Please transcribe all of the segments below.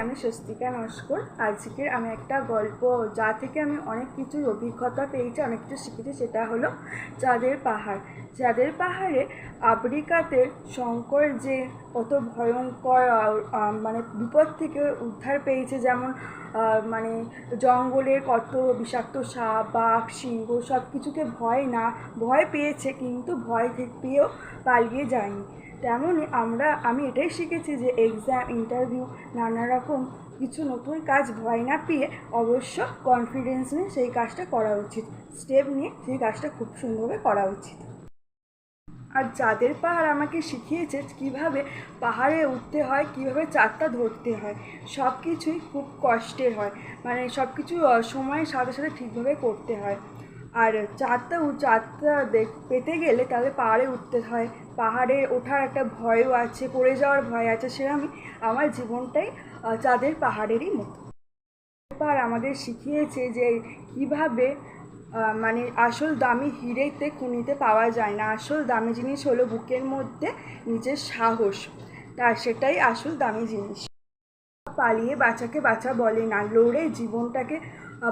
আমি স্বস্তিকা নস্কর। আজকের আমি একটা গল্প যা থেকে আমি অনেক কিছুর অভিজ্ঞতা পেয়েছি, অনেক কিছু শিখেছি, সেটা হলো চাঁদের পাহাড়। চাঁদের পাহাড়ে আফ্রিকাতে শঙ্কর যে কত ভয়ঙ্কর মানে বিপদ থেকে উদ্ধার পেয়েছে, যেমন মানে জঙ্গলের কত বিষাক্ত সাপ, বাঘ, সিংহ সব কিছুকে ভয় পেয়েছে, কিন্তু ভয় পেয়েও পালিয়ে যায়নি। তেমনই আমি এটাই শিখেছি যে এক্সাম, ইন্টারভিউ, নানা রকম কিছু নতুন কাজ ভয় না পেয়ে অবশ্য কনফিডেন্স নিয়ে সেই কাজটা করা উচিত, স্টেপ নিয়ে সেই কাজটা খুব সুন্দরভাবে করা উচিত। আর চাঁদের পাহাড় আমাকে শিখিয়েছে কীভাবে পাহাড়ে উঠতে হয়, কীভাবে চাঁদটা ধরতে হয়। সব কিছুই খুব কষ্টের হয়, মানে সব কিছু সময়ের সাথে সাথে ঠিকভাবে করতে হয়। আর চাঁদটা পেতে গেলে তাহলে পাহাড়ে উঠতে হয়। পাহাড়ে ওঠার একটা ভয়ও আছে, পড়ে যাওয়ার ভয় আছে, সেরকমই আমার জীবনটাই চাঁদের পাহাড়েরই মতো। পাহাড় আমাদের শিখিয়েছে যে কীভাবে মানে আসল দামি হিরেতে খনিতে পাওয়া যায় না, আসল দামি জিনিস হলো বুকের মধ্যে নিজের সাহস, সেটাই আসল দামি জিনিস। পালিয়ে বাঁচাকে বাঁচা বলে না, লড়ে জীবনটাকে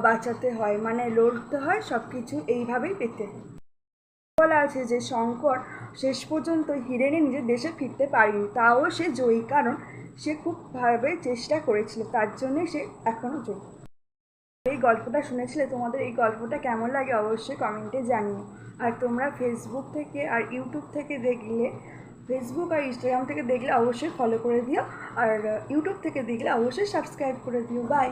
বাঁচাতে হয়, মানে লড়তে হয়, সব কিছু এইভাবেই পেতে হয়। বলা আছে যে শঙ্কর শেষ পর্যন্ত হিরে নিয়ে নিজের দেশে ফিরতে পারেনি, তাও সে জয়ী, কারণ সে খুবভাবে চেষ্টা করেছিল, তার জন্যে সে এখনও জয়ী। এই গল্পটা শুনেছিলে, তোমাদের এই গল্পটা কেমন লাগে অবশ্যই কমেন্টে জানিও। আর তোমরা ফেসবুক থেকে আর ইউটিউব থেকে দেখলে, ফেসবুক আর ইনস্টাগ্রাম থেকে দেখলে অবশ্যই ফলো করে দিও, আর ইউটিউব থেকে দেখলে অবশ্যই সাবস্ক্রাইব করে দিও। বাই।